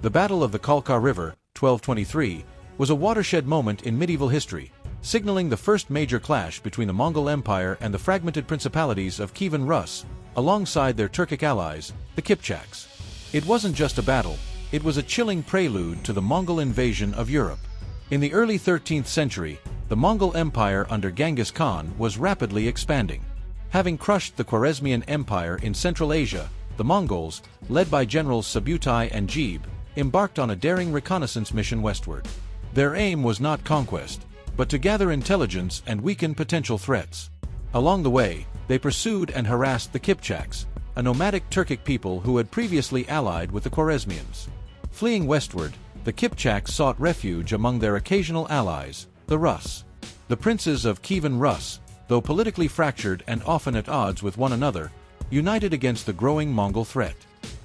The Battle of the Kalka River, 1223, was a watershed moment in medieval history, signaling the first major clash between the Mongol Empire and the fragmented principalities of Kievan Rus, alongside their Turkic allies, the Kipchaks. It wasn't just a battle, it was a chilling prelude to the Mongol invasion of Europe. In the early 13th century, the Mongol Empire under Genghis Khan was rapidly expanding. Having crushed the Khwarezmian Empire in Central Asia, the Mongols, led by generals Subutai and Jebe, embarked on a daring reconnaissance mission westward. Their aim was not conquest, but to gather intelligence and weaken potential threats. Along the way, they pursued and harassed the Kipchaks, a nomadic Turkic people who had previously allied with the Khwarezmians. Fleeing westward, the Kipchaks sought refuge among their occasional allies, the Rus. The princes of Kievan Rus, though politically fractured and often at odds with one another, united against the growing Mongol threat.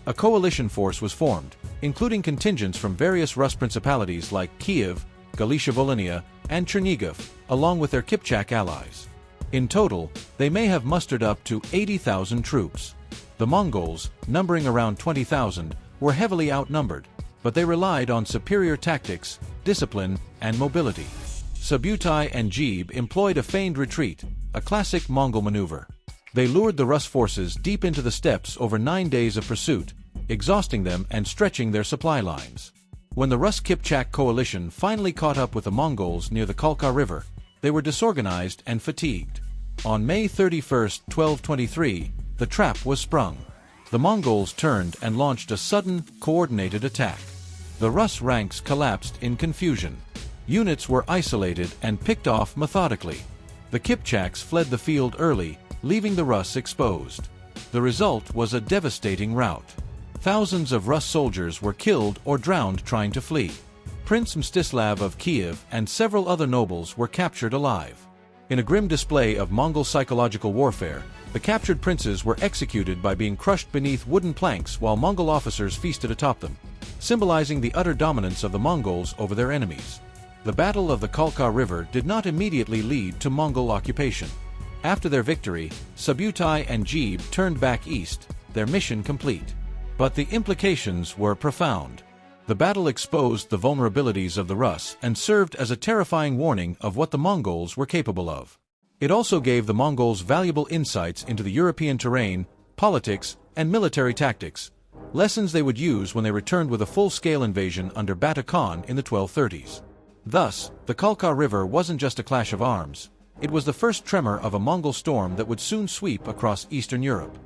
A coalition force was formed, including contingents from various Rus principalities like Kiev, Galicia-Volhynia, and Chernihiv, along with their Kipchak allies. In total, they may have mustered up to 80,000 troops. The Mongols, numbering around 20,000, were heavily outnumbered, but they relied on superior tactics, discipline, and mobility. Subutai and Jebe employed a feigned retreat, a classic Mongol maneuver. They lured the Rus forces deep into the steppes over 9 days of pursuit, exhausting them and stretching their supply lines. When the Rus-Kipchak coalition finally caught up with the Mongols near the Kalka River, they were disorganized and fatigued. On May 31, 1223, the trap was sprung. The Mongols turned and launched a sudden, coordinated attack. The Rus ranks collapsed in confusion. Units were isolated and picked off methodically. The Kipchaks fled the field early, leaving the Rus exposed. The result was a devastating rout. Thousands of Rus soldiers were killed or drowned trying to flee. Prince Mstislav of Kiev and several other nobles were captured alive. In a grim display of Mongol psychological warfare, the captured princes were executed by being crushed beneath wooden planks while Mongol officers feasted atop them, symbolizing the utter dominance of the Mongols over their enemies. The Battle of the Kalka River did not immediately lead to Mongol occupation. After their victory, Subutai and Jebe turned back east, their mission complete. But the implications were profound. The battle exposed the vulnerabilities of the Rus and served as a terrifying warning of what the Mongols were capable of. It also gave the Mongols valuable insights into the European terrain, politics, and military tactics, lessons they would use when they returned with a full-scale invasion under Bata Khan in the 1230s. Thus, the Kalka River wasn't just a clash of arms, it was the first tremor of a Mongol storm that would soon sweep across Eastern Europe.